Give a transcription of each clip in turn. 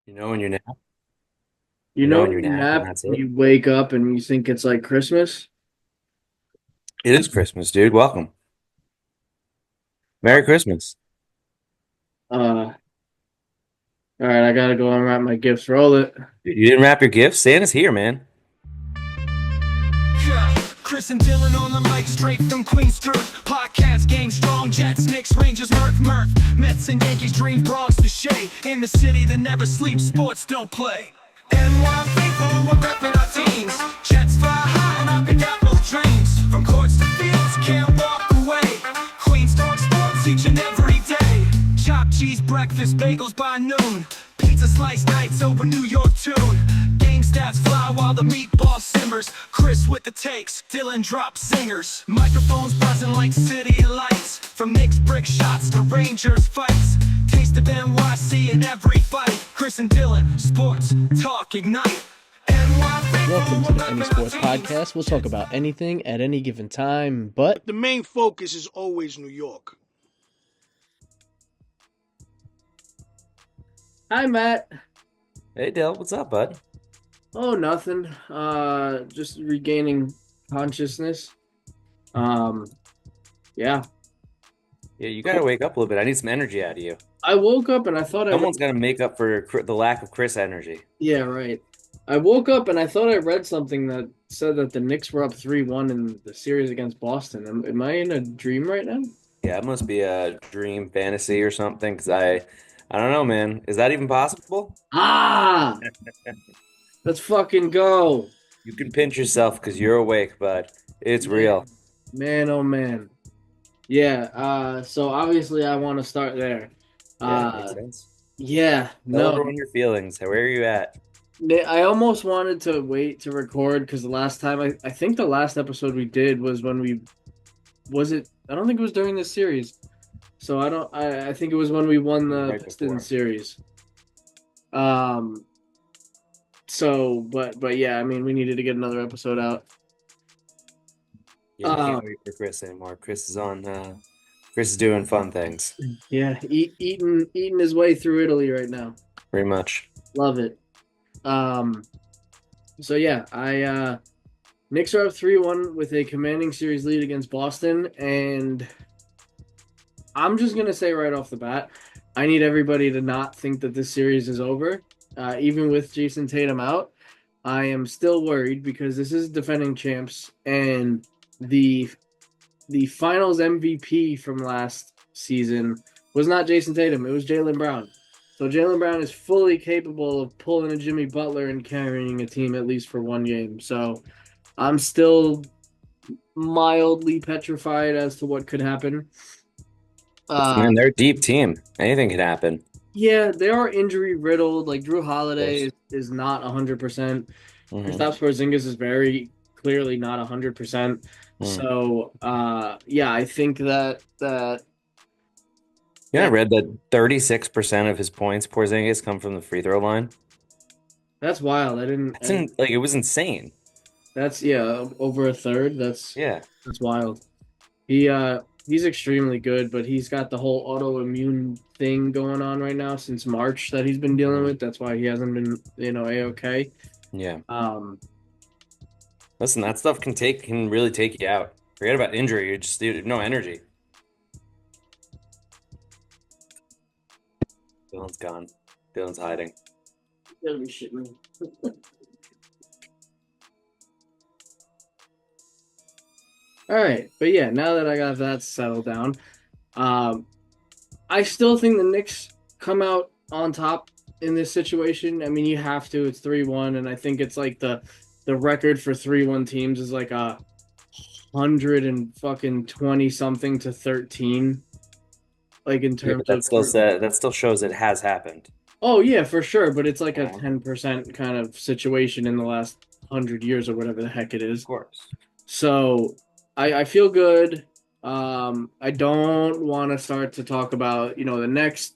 You know when you nap, You you know know when when you you nap and nap that's and it. you wake up and you think it's like Christmas? It is Christmas, dude. Welcome. Uh, Merry Christmas. all right, I gotta go unwrap my gifts. Roll it. Dude, you didn't wrap your gifts? Santa's here, man. Yeah, Chris and Dylan on the mic, straight from Queens Turf. Podcast game strong, Jets, Knicks, Rangers, Murph. Mets and Yankees, dream Bronx to Shea. In the city that never sleeps, sports don't play. NY people, we're repping our teams. Jets fly high and I pick out both dreams. From courts to fields, can't walk away. Queens talk sports each and every day. Chopped cheese breakfast, bagels by noon. Pizza slice nights over New York tune. Game stats fly while the meatball simmers. Chris with the takes, Dylan drops singers. Microphones buzzing like city lights. From Knicks brick shots to Rangers fights. Taste of NYC in every fight. Chris and Dylan, sports talk ignite. NY faithful, Welcome to we're the Any repping our Sports teams. Podcast. We'll talk about anything at any given time, but But the main focus is always New York. hi, Matt. Hey, Dale, what's up, bud? Oh, nothing. Just regaining consciousness. Um, yeah. Yeah, you got to wake up a little bit. I need some energy out of you. I woke up and I thought I read. Someone's got to make up for the lack of Chris energy. Yeah, right. I woke up and I thought I read something that said that the Knicks were up 3-1 in the series against Boston. Am I in a dream right now? Yeah, it must be a dream fantasy or something. I don't know, man. Is that even possible? Ah, let's fucking go. You can pinch yourself because you're awake, but it's real. Man, man, oh man. Yeah, so obviously I want to start there. Yeah, makes Uh sense. yeah, Tell no. everyone your feelings. Where are you at? I almost wanted to wait to record because the last time I think the last episode we did was when we was it I don't think it was during this series. So I think it was when we won the Right Pistons before. series. Um so but yeah, I mean we needed to get another episode out. Yeah, I Um can't wait for Chris anymore. Chris is doing fun things. yeah, eating his way through Italy right now. Pretty much. Love it. Um So yeah, I Knicks are up 3-1 with a commanding series lead against Boston, and I'm just gonna say right off the bat, I need everybody to not think that this series is over. Even with Jason Tatum out, I am still worried because this is defending champs, and the the Finals MVP from last season was not Jason Tatum; it was Jaylen Brown. So Jaylen Brown is fully capable of pulling a Jimmy Butler and carrying a team at least for one game. So I'm still mildly petrified as to what could happen. Man, Uh, they're a deep team. Anything can happen. yeah, they are injury riddled. Like Drew Of Holiday course. is not 100%. Hmm. Kristaps Porzingis is very clearly not 100%. Hmm. So, yeah, I think that Yeah, I that read that 36% of his points, Porzingis, come from the free throw line. that's wild. Like it was insane. That's yeah, over a third. Yeah. That's wild. He's extremely good, but he's got the whole autoimmune thing going on right now since March that he's been dealing Mhm. with. That's why he hasn't been, a-okay. Yeah. Um, Listen, that stuff can really take you out. Forget about injury. You have no energy. Dylan's gone. Dylan's hiding. shit me. All right, but yeah, now that I got that settled down, um, I still think the Knicks come out on top in this situation. I mean, you have to. It's 3-1, and I think it's like the record for 3-1 teams is like 120 something to 13, like in Yeah, but terms of. that still shows it has happened. Oh yeah, for sure, but it's like a Yeah, 10% kind of situation in the last 100 years or whatever the heck it of is. course. So I feel good. I don't want to start to talk about the next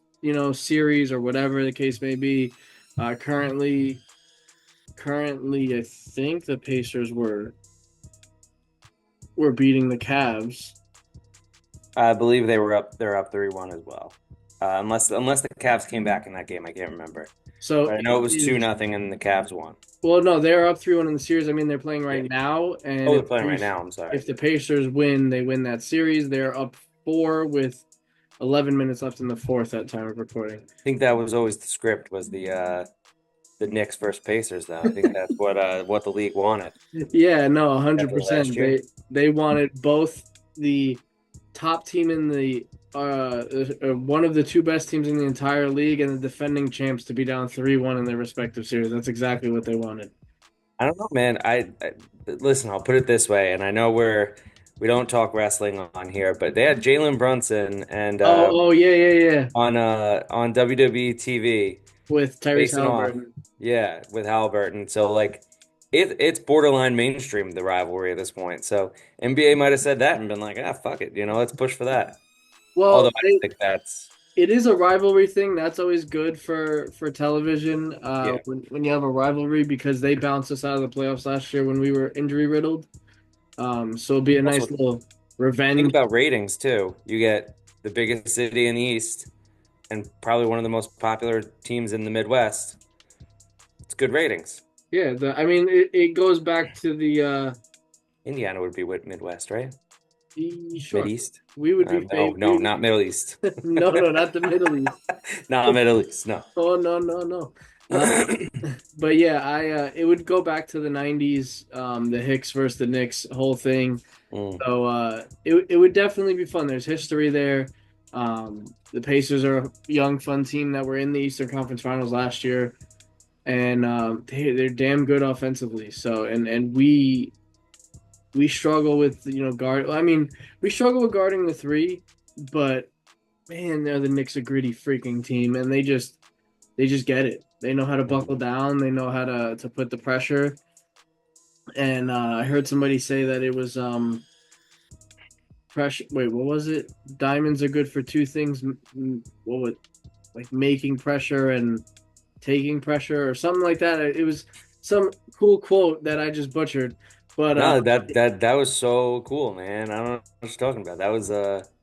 series or whatever the case may be. Currently, I think the Pacers were beating the Cavs. I believe they're up 3-1 as well. Unless the Cavs came back in that game, I can't remember. So I it know it was two is, nothing and the Cavs won. well, no, they're up 3-1 in the series. I mean, they're playing Yeah. right now, and Oh, they're playing right now. I'm sorry. If the Pacers win, they win that series. They're up four with 11 minutes left in the fourth at time of recording. I think that was always the script was the Knicks versus Pacers though. I think that's what the league wanted Yeah, no, after last 100%. year. They wanted both the top team in the one of the two best teams in the entire league and the defending champs to be down 3-1 in their respective series. That's exactly what they wanted. I don't know, man. I listen. I'll put it this way, and I know we don't talk wrestling on here, but they had Jalen Brunson and Oh, yeah, yeah, yeah. on WWE TV With Tyrese facing off, Halliburton. yeah, with Halliburton. So like, it's borderline mainstream the rivalry at this point. So NBA might have said that and been like, ah, fuck it, let's push for that. Although Well, I don't think that's it is a rivalry thing. That's always good for television. yeah. When you have a rivalry because they bounced us out of the playoffs last year when we were injury riddled. So it'll be a nice Also, little think revenge. about ratings too. You get the biggest city in the East and probably one of the most popular teams in the Midwest. It's good ratings. Yeah, I mean it goes back to the Indiana would be Midwest, right? sure. Mideast? We would be No, favored. no, not Middle East. No, no, not the Middle East. Not Middle East, no. Oh, no, no, no. But yeah, I it would go back to the 90s, the Hicks versus the Knicks whole thing. Mm. So it would definitely be fun. There's history there. The Pacers are a young, fun team that were in the Eastern Conference Finals last year, and they're damn good offensively. So and we struggle with guard. I mean, we struggle with guarding the three, but man, they're the Knicks a gritty freaking team, and they just get it. They know how to buckle Mm. down. They know how to put the pressure. And I heard somebody say that it was pressure. Wait, what was it? Diamonds are good for two things. What was like making pressure and taking pressure or something like that. It was some cool quote that I just butchered, but No, that was so cool, man. I don't know what you're talking about. That was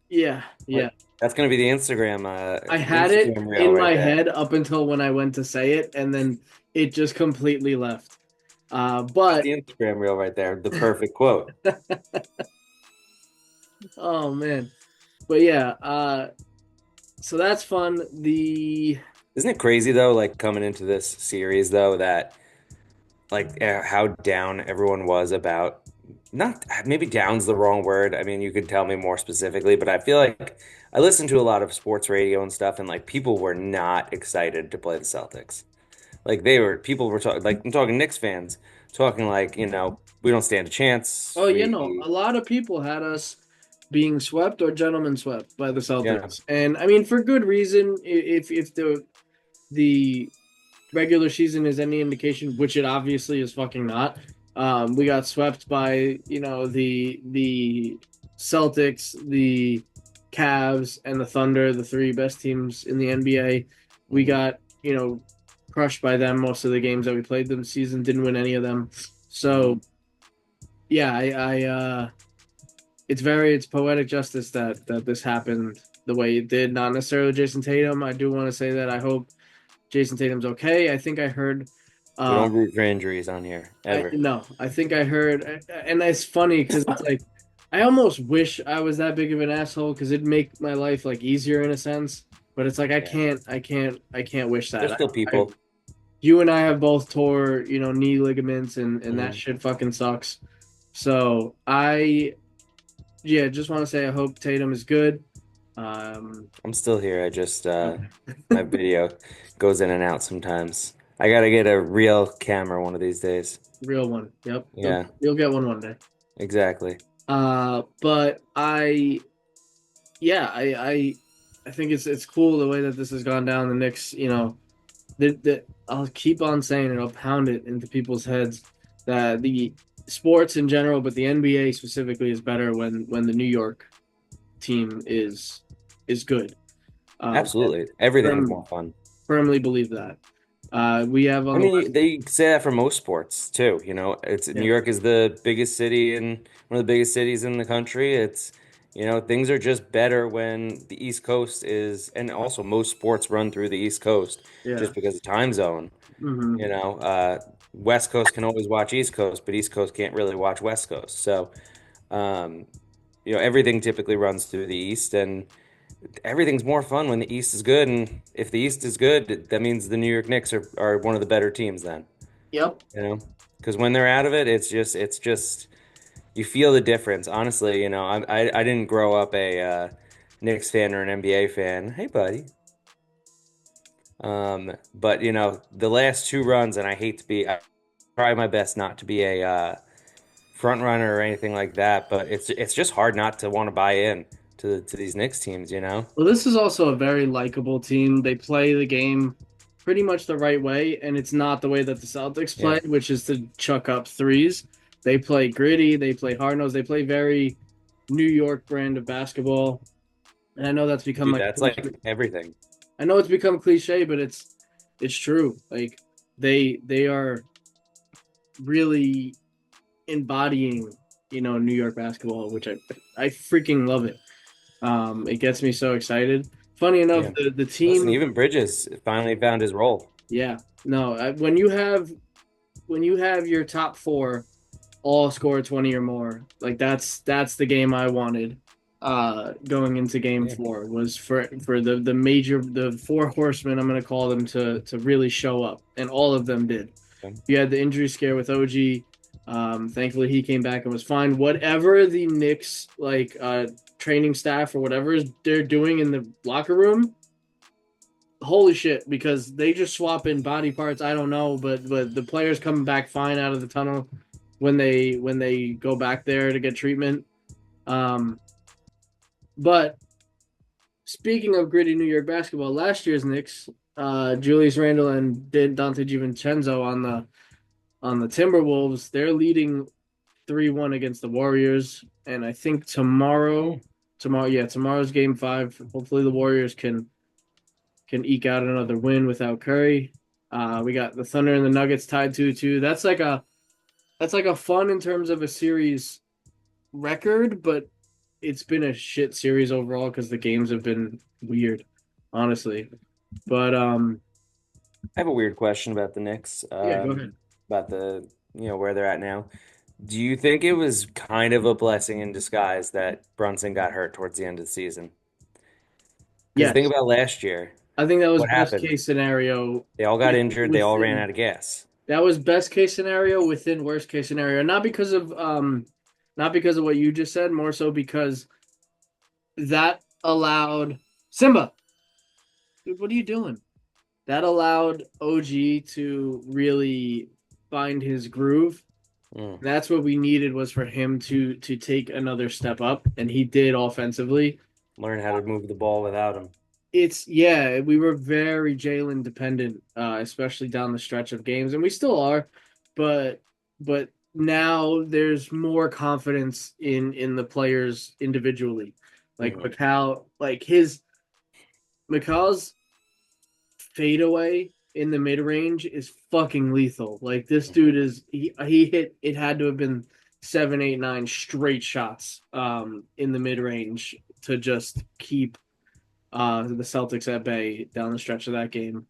yeah, like yeah. that's gonna be the I had it Instagram reel in right my there. head up until when I went to say it, and then it just completely left. That's But the Instagram reel right there. The perfect quote. oh man, but yeah. So that's fun. The Isn't it crazy though, like coming into this series though, that like how down everyone was about not maybe down's the wrong word. I mean, you could tell me more specifically, but I feel like I listen to a lot of sports radio and stuff, and like people were not excited to play the Celtics. Like people were talking like I'm talking Knicks fans talking like, we don't stand a chance. Oh, We a lot of people had us being swept or gentlemen swept by the yeah. Celtics, and I mean for good reason. If the regular season is any indication, which it obviously is fucking not. We got swept by the Celtics, the Cavs, and the Thunder, the three best teams in the NBA. We Mhm. got crushed by them most of the games that we played them season. Didn't win any of them. So yeah, it's poetic justice that this happened the way it did. Not necessarily Jason Tatum. I do want to say that I hope Jason Tatum's okay. I think I heard. We Uh, don't root for injuries on here I ever. no, I think I heard, and it's funny because it's like I almost wish I was that big of an asshole because it'd make my life like easier in a sense. But it's like Yeah. I can't wish There's that. still I, people. you and I have both tore knee ligaments, and that Mhm. shit fucking sucks. So I yeah, just want to say I hope Tatum is good. Um, I'm still here. I just okay. my video goes in and out sometimes. I gotta get a real camera one of these days. Real one. Yep. Yeah, You'll get one day. exactly. But yeah, I think it's cool the way that this has gone down. The Knicks, I'll keep on saying it. I'll pound it into people's heads that the sports in general, but the NBA specifically, is better when the New York team is good. I Absolutely. Everything's firm, more fun. firmly believe that. We have I on the mean, west. they say that for most sports too. It's New Yeah. York is the biggest city and one of the biggest cities in the country. Things are just better when the East Coast is, and also most sports run through the East Coast Yeah. just because of time zone. Hmm. You know, uh, West Coast can always watch East Coast, but East Coast can't really watch West Coast. So, um, everything typically runs through the East, and everything's more fun when the East is good. And if the East is good, that means the New York Knicks are one of the better teams then, Yep. you know, because when they're out of it, it's just you feel the difference. Honestly, I didn't grow up a Knicks fan or an NBA fan. Hey, buddy. But the last two runs, and I try my best not to be a front runner or anything like that, but it's just hard not to want to buy in to these Knicks teams, you know? Well, this is also a very likable team. They play the game pretty much the right way, and it's not the way that the Celtics Yeah. play, which is to chuck up threes. They play gritty, they play hard nose, they play very New York brand of basketball. And I know that's become Dude, like that's like everything. I know it's become cliche, but it's true. Like they are really embodying, New York basketball, which I freaking love it. It gets me so excited. Funny enough, Yeah. the Listen, team, even Bridges finally found his role. yeah, no, when you have your top four all score 20 or more, like that's the game I wanted. Going into game Yeah. four was for the four horsemen, I'm gonna call them, to really show up, and all of them did. Okay. You had the injury scare with OG. Thankfully, he came back and was fine. Whatever the Knicks training staff or whatever they're doing in the locker room, holy shit! Because they just swap in body parts. I don't know, but the players coming back fine out of the tunnel when they go back there to get treatment. Um, but speaking of gritty New York basketball, last year's Knicks, Julius Randle and Dante DiVincenzo on the Timberwolves, they're leading 3-1 against the Warriors, and I think Hmm. tomorrow's game five. Hopefully, the Warriors can eke out another win without Curry. We got the Thunder and the Nuggets tied 2-2. That's like a fun in terms of a series record, but it's been a shit series overall because the games have been weird, honestly. But I have a weird question about the Knicks, yeah, go ahead. about where they're at now. Do you think it was kind of a blessing in disguise that Brunson got hurt towards the end of the season? Because think Yes, about last year. I think that was What best happened? case scenario They all got injured. They all ran within out of gas. that was best case scenario within worst case scenario. Not because of what you just said, more so because that allowed Simba. Dude, what are you doing? That allowed OG to really find his groove. Mm. That's what we needed, was for him to take another step up, and he did offensively. Learn how to move the ball without him. Yeah, we were very Jalen dependent, especially down the stretch of games, and we still are, but now there's more confidence in the players individually. Like Hmm. McCall's fadeaway in the mid range is fucking lethal. Like, this dude is he hit, it had to have been 7, 8, 9 straight shots in the mid range to just keep the Celtics at bay down the stretch of that game.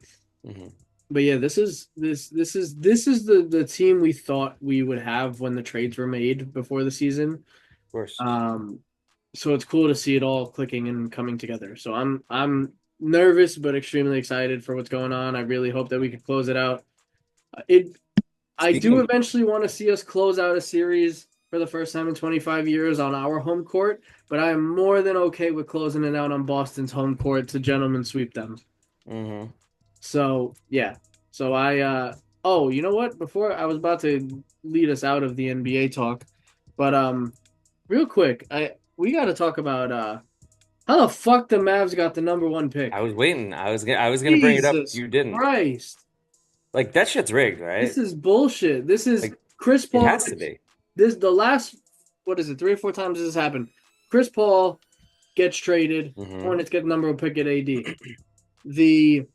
Hmm. But yeah, this is the team we thought we would have when the trades were made before the season. Of course. Um, so it's cool to see it all clicking and coming together. So I'm nervous but extremely excited for what's going on. I really hope that we can close it out. It I Speaking do of, eventually want to see us close out a series for the first time in 25 years on our home court, but I am more than okay with closing it out on Boston's home court to gentlemen sweep them. hmm So, yeah. So oh, you know what? Before I was about to lead us out of the NBA talk, but real quick, we got to talk about how the fuck the Mavs got the number one I pick. was waiting. I was gonna bring it up. Jesus You didn't. Christ. Like that shit's rigged, This right? is bullshit. This is Like Chris it Paul. has to be. This the last, what is it, 3 or 4 times this has happened. Chris Paul gets traded. Hmm. Hornets get the number one pick at AD. The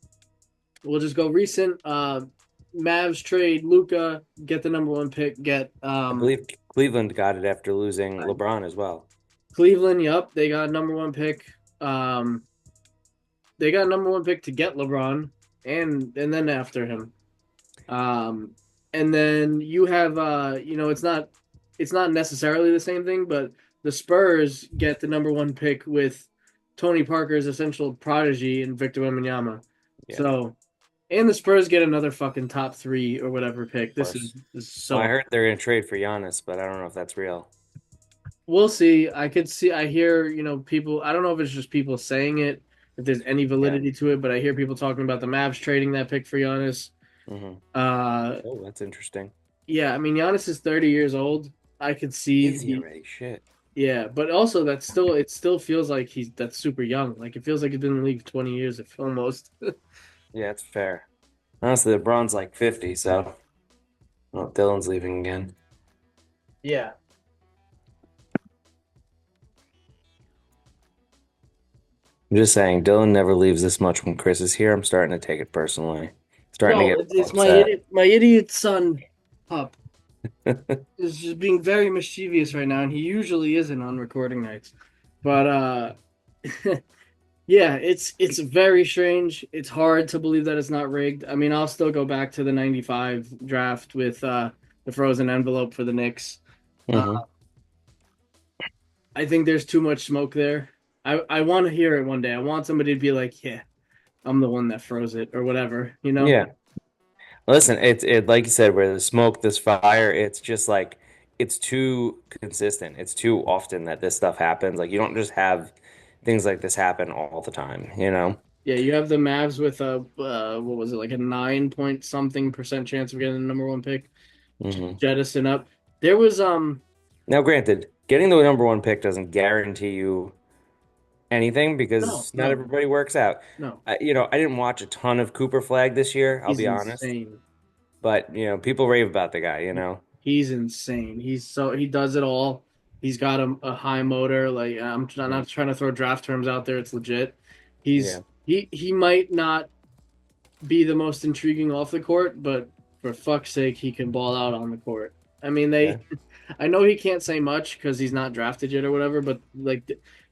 We'll just go recent. Mavs trade Luca, get the number one pick. Get I believe Cleveland got it after losing LeBron as well. Cleveland, yup, they got number one pick. Um, they got number one pick to get LeBron, and then after him. Um, and then you have it's not necessarily the same thing, but the Spurs get the number one pick with Tony Parker's essential prodigy and Victor Wembanyama. Yeah, of So, and the Spurs get another fucking top three or whatever pick. This is course. this is Well, I so. heard they're gonna trade for Giannis, but I don't know if that's real. We'll see. I could see. I hear people. I don't know if it's just people saying it, if there's any Yeah. validity to it, but I hear people talking about the Mavs trading that pick for Giannis. Hmm. Uh, Oh, that's interesting. Yeah, I mean Giannis is 30 years old. I could see Is he the already? Shit. yeah, but also it still feels like that's super young. Like it feels like he's been in the league 20 years if almost. Yeah, it's fair. Honestly, LeBron's like 50, so well, Dylan's leaving again. Yeah. I'm just saying, Dylan never leaves this much when Chris is here. I'm starting to take it personally. Starting to No, get it's upset. my idiot son pup is just being very mischievous right now, and he usually isn't on recording nights. But yeah, it's very strange. It's hard to believe that it's not rigged. I mean, I'll still go back to the 95 draft with the frozen envelope for the Knicks. Uh, Hmm. I think there's too much smoke there. I want to hear it one day. I want somebody to be like, "Yeah, I'm the one that froze it," or whatever, you know? Yeah. Listen, it like you said, where there's smoke, there's fire. It's just like it's too consistent. It's too often that this stuff happens. Like you don't just have things like this happen all the time, you know? Yeah, you have the Mavs with a what was it, like a 9 point something percent chance of getting the number one pick. Hmm. Jettison up. There was Now, granted, getting the number one pick doesn't guarantee you anything no, because not no, everybody works out. no. I didn't watch a ton of Cooper Flag this year, I'll He's be honest, insane. but people rave about the guy, He's insane. He does it all. He's got a high motor. Like I'm Mm. not trying to throw draft terms out there. It's legit. Yeah, He might not be the most intriguing off the court, but for fuck's sake, he can ball out on the court. I mean, yeah. I know he can't say much because he's not drafted yet or whatever, but like,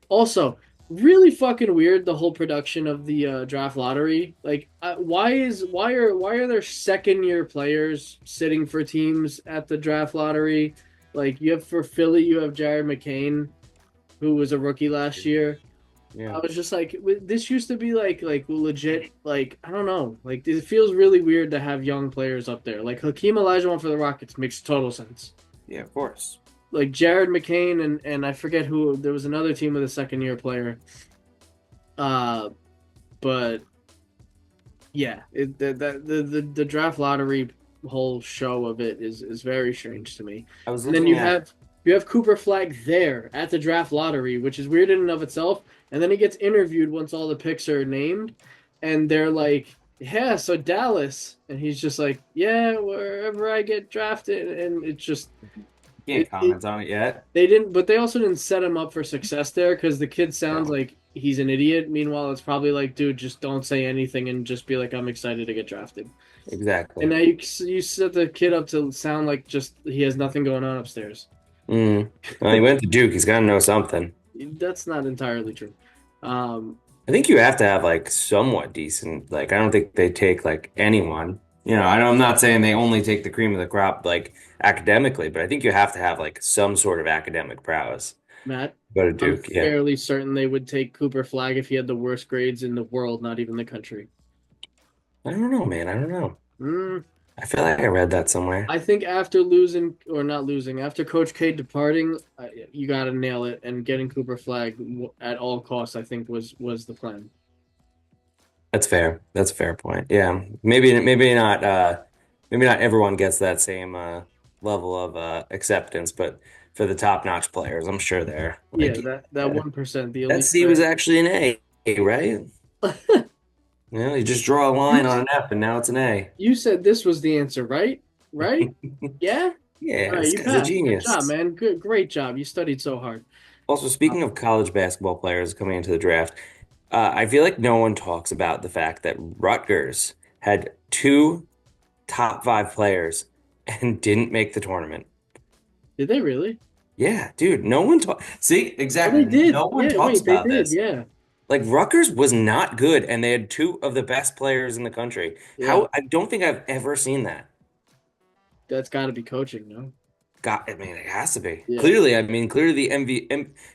also really fucking weird the whole production of the draft lottery. Like, why are there second year players sitting for teams at the draft lottery? Like, you have for Philly, you have Jared McCain, who was a rookie last year. Yeah. I was just like, this used to be like legit. Like I don't know. Like it feels really weird to have young players up there. Like Hakeem Olajuwon for the Rockets makes total sense. Yeah, of course. Like Jared McCain and I forget who. There was another team with a second year player. Uh, but yeah, the draft lottery whole show of it is very strange to me. I was And then looking at, you have Cooper Flag there at the draft lottery, which is weird in and of itself. And then he gets interviewed once all the picks are named, and they're like, "Yeah, so Dallas," and he's just like, "Yeah, wherever I get drafted," and it's just can't comment on it yet. they didn't, but they also didn't set him up for success there because the kid sounds No, like he's an idiot. Meanwhile, it's probably like, dude, just don't say anything and just be like, I'm excited to get drafted. And exactly. now you set the kid up to sound like just he has nothing going on upstairs. Mm. Well, he went to Duke. He's got to know something. That's not entirely true. Um, I think you have to have like somewhat decent. Like, I don't think they take like anyone. I'm not saying they only take the cream of the crop like academically, but I think you have to have like some sort of academic prowess. Matt, Go to I'm Duke. Yeah. fairly certain they would take Cooper Flag if he had the worst grades in the world, not even the country. I don't know, man. I don't know. Mm, I feel like I read that somewhere. I think after losing or not losing, after Coach K departing, you got to nail it, and getting Cooper Flag at all costs, I think was the plan. That's fair. That's a fair point. Yeah. Maybe not everyone gets that same level of acceptance, but for the top-notch players, I'm sure they're Yeah, like, that yeah, 1%, the that elite C was player. actually an A, right? You just draw a line You on an F and now it's an A. you said this was the answer, right? Right? Yeah. Yeah, All right, this you guy's a passed. Good job, genius. man. Great job. You studied so hard. Also, speaking of college basketball players coming into the draft, I feel like no one talks about the fact that Rutgers had two top five players and didn't make the tournament. Did they really? Yeah, dude, no one talk. See, Oh, they exactly. did. No one Yeah, talks wait, they about did. this. Yeah, Like Rutgers was not good, and they had two of the best players in the country. yeah. How I don't think I've ever seen that. That's got to be coaching, no? God, I mean, it has to be. Yeah. Clearly, I mean, clearly the MV,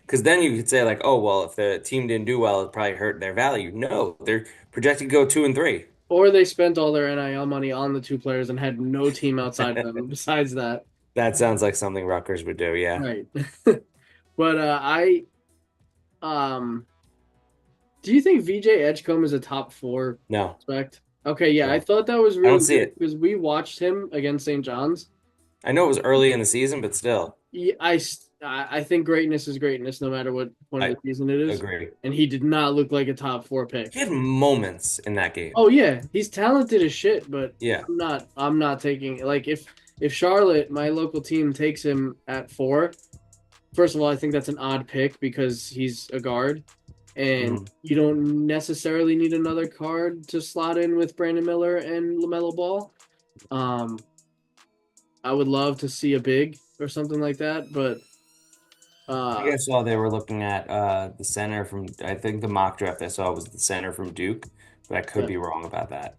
because then you could say like, oh, well, if the team didn't do well, it probably hurt their value. No, they're projected to go 2-3. Or they spent all their NIL money on the two players and had no team outside of them besides that. That sounds like something Rutgers would do. Yeah. Right. But I um do you think VJ Edgecombe is a top four No, prospect? Okay, yeah, I no, thought that was I don't really see good it. because we watched him against St. John's. I know it was early in the season, but still, I think greatness is greatness no matter what point of I the season it is. agree. And he did not look like a top four He pick. had moments in that game. Oh yeah, he's talented as shit, but Yeah. I'm not taking like if Charlotte, my local team, takes him at four, first of all, I think that's an odd pick because he's a guard, and Mhm. you don't necessarily need another card to slot in with Brandon Miller and LaMelo Ball. Um, I would love to see a big or something like that, but I think uh, I saw they were looking at the center from, I think the mock draft I saw was the center from Duke, but I could yeah, be wrong about that.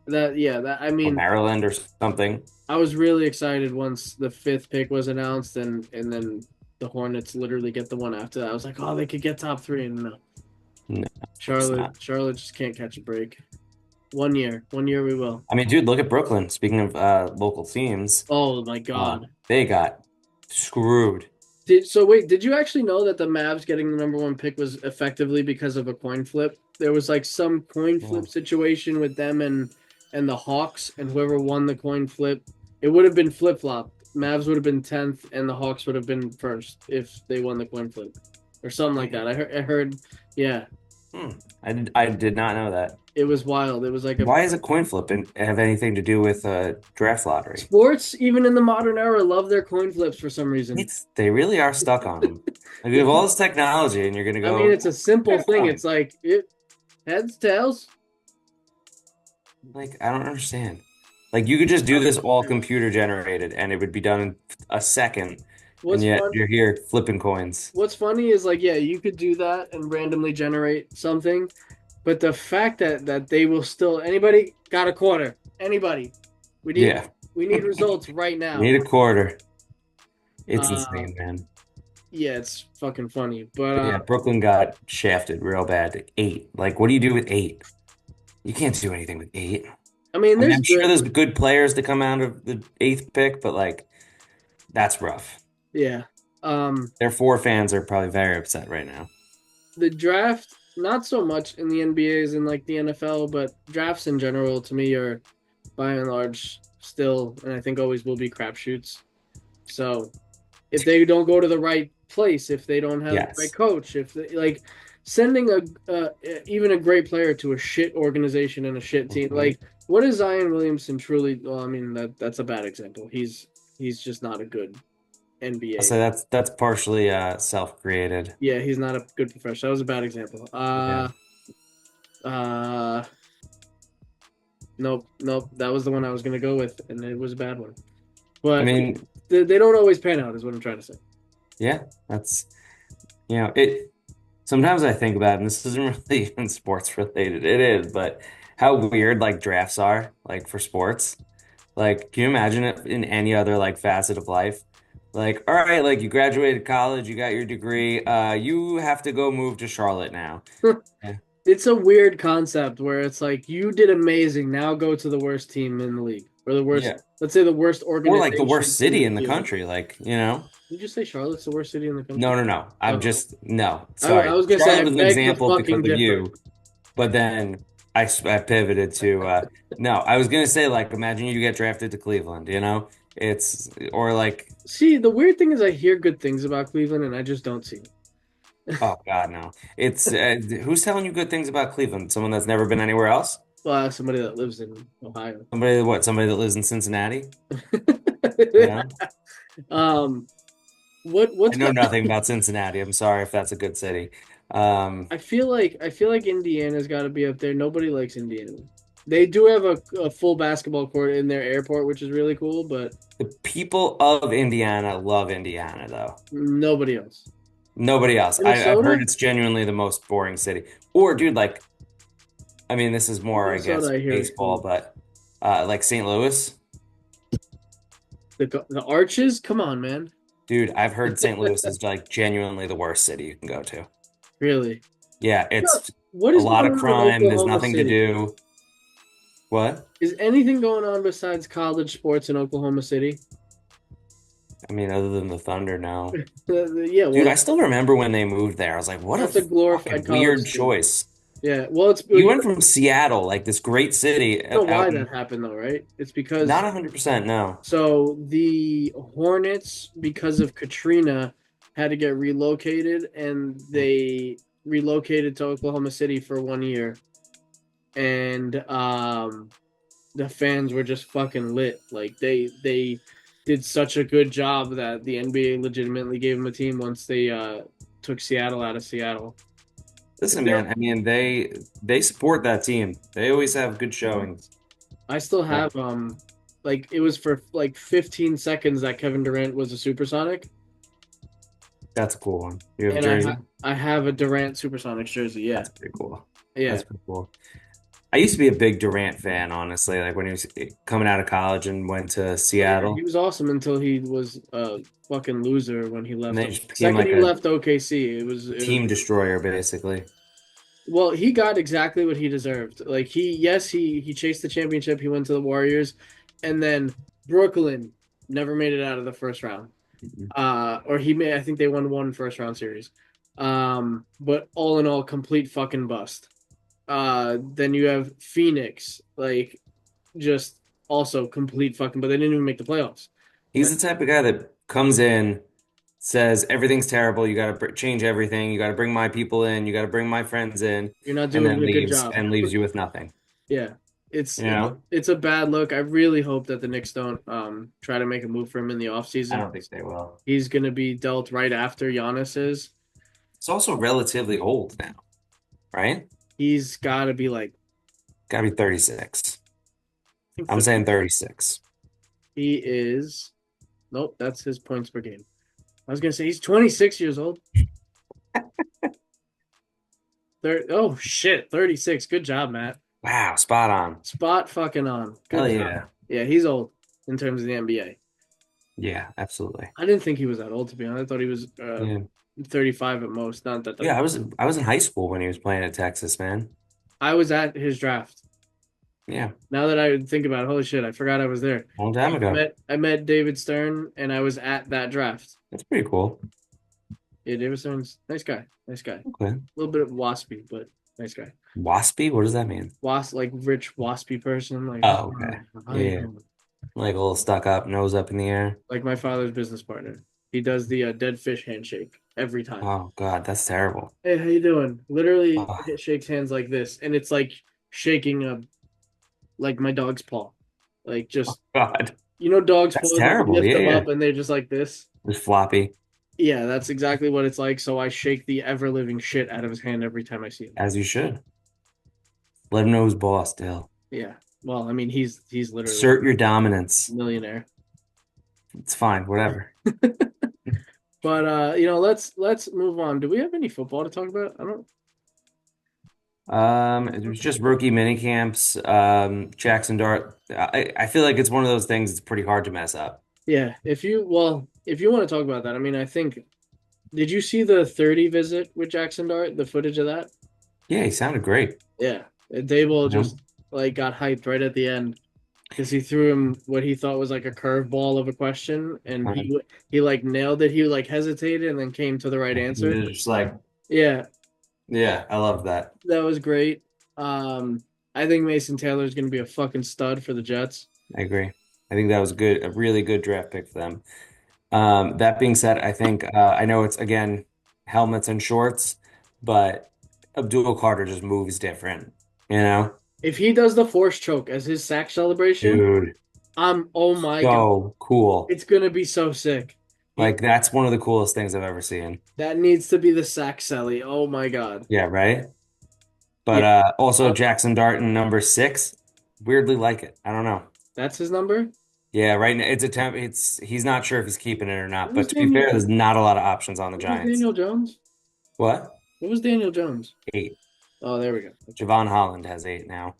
that I Or mean, Maryland or something. I was really excited once the fifth pick was announced, and then the Hornets literally get the one after that. I was like, oh, they could get top three, and no, No, it's not. Charlotte just can't catch a break. 1 year we will. I mean, dude, look at Brooklyn. Speaking of local teams, Oh my uh, God. they got screwed. Wait, did you actually know that the Mavs getting the number one pick was effectively because of a coin flip? There was like some coin Yeah. flip situation with them and the Hawks, and whoever won the coin flip, it would have been flip flopped. Mavs would have been 10th, and the Hawks would have been first if they won the coin flip, or something like that. I heard, yeah, Hmm. I did not know that. it was wild. It was like a Why is a coin flip and have anything to do with draft lottery? sports, even in the modern era, love their coin flips for some reason. They really are stuck on them. Like, we have all this technology, and you're gonna I mean, go it's a simple "Yeah, thing. coin." It's like it heads, tails. Like, I don't understand. Like, you could just do this all computer generated, and it would be done in a second, and What's yet fun? you're here flipping coins. What's funny is like, yeah, you could do that and randomly generate something, but the fact that they will still anybody got a quarter. Anybody. We need Yeah, we need results right now. need a quarter. It's Uh insane, man. yeah, it's fucking funny. But But yeah, Brooklyn got shafted real bad. 8. Like, what do you do with 8? You can't do anything with 8. I mean I mean, there's I'm sure good there's good players to come out of the eighth pick, but like, that's rough. yeah. Their 4 fans are probably very upset right now. The draft, not so much in the NBA as in like the NFL, but drafts in general to me are by and large still, and I think always will be crapshoots. So if they don't go to the right place, if they don't have the right Yes. coach, if they, like sending even a great player to a shit organization and a shit team, Mhm. like what is Zion Williamson truly? Well, I mean that's a bad example. He's just not a good I'll NBA. say that's partially self-created. Yeah, he's not a good professional. That was a bad example. Yeah. Uh, nope. That was the one I was gonna go with, and it was a bad one. I But mean, they don't always pan out, is what I'm trying to say. yeah, that's it. Sometimes I think about it, and this isn't really even sports related. It is, but how weird like drafts are, like for sports. Like, can you imagine it in any other like facet of life? Like, all right, like you graduated college, you got your degree, you have to go move to Charlotte now. Yeah. It's a weird concept where it's like you did amazing. Now go to the worst team in the league, or the worst. Yeah. Let's say the worst Or like the organization worst in city the in the field. country, like. Did you say Charlotte's the worst city in the country? No, no, no. I'm Oh, just no. I Sorry. was gonna say Charlotte I was an beg to example fucking because of differ. you, but then I pivoted to no. I was gonna say like imagine you get drafted to Cleveland, It's or like See, the weird thing is I hear good things about Cleveland, and I just don't see it. oh God, no. It's who's telling you good things about Cleveland? Someone that's never been anywhere else? Well, as somebody that lives in Ohio. Somebody that lives in Cincinnati? You know? um, I what's know my, nothing about Cincinnati. I'm sorry if that's a good city. Um, I feel like Indiana's got to be up there. Nobody likes Indiana. They do have a full basketball court in their airport, which is really cool, but The people of Indiana love Indiana, though. nobody else. Nobody else. I've heard Minnesota? it's genuinely the most boring city. Or, dude, like, I mean, this is more, I Minnesota, guess, I hear is baseball, cool. but like St. Louis, The Arches? Come on, man. dude, I've heard St. Louis is like genuinely the worst city you can go to. Really? Yeah, it's What a is lot going of on in crime. There's Oklahoma nothing to City? do. What? Is anything going on besides college sports in Oklahoma City? I mean, other than the Thunder, no. Yeah, Dude, well, I still remember when they moved there. I was like, what a that's a glorified fucking college weird city. choice. Yeah, well, You went from Seattle, like this great city, you know out why in that happened though, right? It's not because 100%, no. so the Hornets, because of Katrina, had to get relocated, and they relocated to Oklahoma City for 1 year, and the fans were just fucking lit. Like they did such a good job that the NBA legitimately gave them a team once they took Seattle out of Seattle. Listen, man, I mean, they support that team. They always have good showings. I still Right. have like it was for like 15 seconds that Kevin Durant was a supersonic, That's a cool one. You have a and jersey? I have a Durant supersonics jersey. Yeah, That's pretty cool. yeah, That's pretty cool. I used to be a big Durant fan, honestly, like when he was coming out of college and went to yeah. He Seattle. was awesome until he was a fucking loser when he And left. then he just became Second like he a left OKC, it was team destroyer, basically. well, he got exactly what he deserved. Like he chased the championship. He went to the Warriors, and then Brooklyn never made it out of the first round. Mhm. Or he may I think they won one first round series. But all in all, complete fucking bust. Then you have Phoenix, like just also complete fucking, but they didn't even make the playoffs. He's the type of guy that comes in, says everything's terrible, you got to change everything, you got to bring my people in, you got to bring my friends in, You're not and doing then a good leaves job. and leaves you with nothing. Yeah, You know? it's a bad look. I really hope that the Knicks don't try to make a move for him in the I offseason. don't think they will. He's gonna be dealt right after Giannis is. It's also relatively old now, right? He's got to be like Got to be 36. I think I'm 30. saying 36. He is nope, that's his points per game. I was gonna say he's 26 years old. Oh shit, 36. Good job, Matt. Wow, spot on. Spot fucking on. Hell Good job. yeah. Yeah, he's old in terms of the NBA. Yeah, absolutely. I didn't think he was that old to be honest. I thought he was Yeah. 35 at most. Not that Yeah, 30. I was in high school when he was playing at Texas, man. I was at his draft. Yeah, Now that I think about it, holy shit, I forgot I was there. long time ago. I met David Stern and I was at that draft. That's pretty cool. Yeah, David Stern's nice guy. Nice guy. A Okay. little bit waspy, but nice guy. Waspy? What does that mean? Like rich waspy person. Like, Oh, okay. how Yeah, you yeah. doing? Like a little stuck up, nose up in the air. Like my father's business partner. He does the dead fish handshake every time. Oh God, that's terrible. Hey, how you doing? Literally Oh it shakes hands like this, and it's like shaking a like my dog's paw. Like just God, dog's that's paws when you terrible. lift Yeah, them yeah. up and they're just like this. Just floppy, Yeah, that's exactly what it's like. So I shake the ever living shit out of his hand every time I see him. as you should. Let him know who's boss, Dale. Yeah. Well, I mean he's literally Assert your a dominance. millionaire. It's fine, whatever. But let's move on. Do we have any football to talk about? I don't. It was just rookie mini camps. Jackson Dart. I feel like it's one of those things. It's pretty hard to mess up. Yeah, if you want to talk about that, I mean, I think did you see the 30 visit with Jackson Dart, the footage of that? Yeah, he sounded great. Yeah. Dable You know? just like got hyped right at the end because he threw him what he thought was like a curveball of a question, and Right. he like nailed it. He like hesitated and then came to the right He answer. was just like, Yeah, yeah, I love that. that was great. I think Mason Taylor is going to be a fucking stud for the Jets. I agree. I think that was good, a really good draft pick for them. That being said, I think I know it's again helmets and shorts, but Abdul Carter just moves different, you know? If he does the force choke as his sack celebration, Dude, oh my God, so cool. it's going to be so sick. Like that's one of the coolest things I've ever seen. That needs to be the sack celly. Oh my God. Yeah, right? But Yeah. also Jackson Darton, number 6. weirdly like it. I don't know. That's his number. Yeah, right now it's a temp. He's not sure if he's keeping it or not. What was But to be fair, Daniel? there's not a lot of options on the What was Giants. Daniel Jones? What? What was Daniel Jones? 8. Oh, there we go. Okay. Javon Holland has 8 now.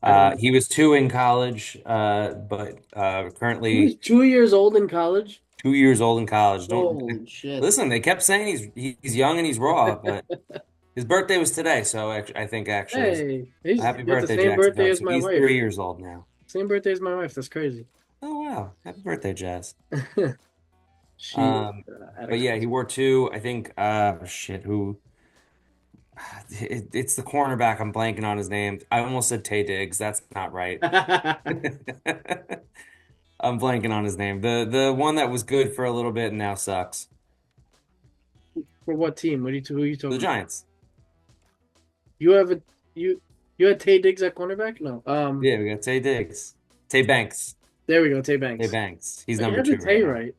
I don't. He was 2 in college, but He was currently 2 years old in college. 2 years old in college. Don't Holy shit. listen. They kept saying he's young and he's raw, but his birthday was today, so I think actually, Hey, he's happy got the birthday, same birthday Jacksonville. as So my he's wife. 3 years old now. Same birthday as my wife. That's crazy. Oh wow, happy birthday, Jazz. She Um, at a but yeah, he concert. wore 2. I think shit, who it's the cornerback. I'm blanking on his name. I almost said Tay Diggs. That's not right. I'm blanking on his name. The one that was good for a little bit and now sucks. For what team? Who are you The talking about? Giants. You have a you you had Tay Diggs at cornerback? No. Yeah, we got Tay Diggs. Tay Banks. There we go. Tay Tay Banks. Banks. He's You number had the 2 right Tay now. right.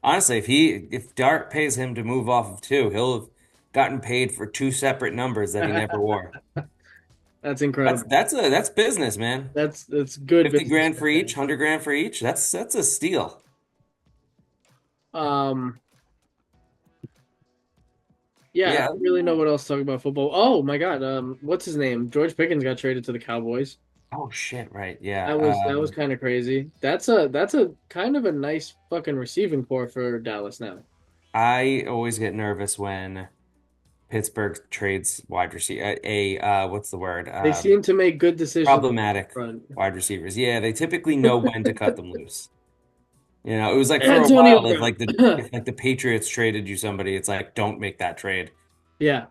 Honestly, if Dart pays him to move off of 2, he'll have gotten paid for 2 separate numbers that he never wore. That's That's incredible. that's a that's business, man. That's good 50 business grand for right there. each, 100 grand for each. That's a steal. Um, yeah, I Yeah. don't really know what else to talk about football. Oh my God, what's his name? George Pickens got traded to the Cowboys. Oh shit, right. Yeah. That was kind of crazy. That's a kind of a nice fucking receiving core for Dallas now. I always get nervous when Pittsburgh trades wide receiver what's the word? They seem to make good decisions up Problematic front. wide receivers. Yeah, they typically know when to cut them loose. It was like for a Antonio while if Brown. the Patriots traded you somebody, it's like don't make that trade. Yeah,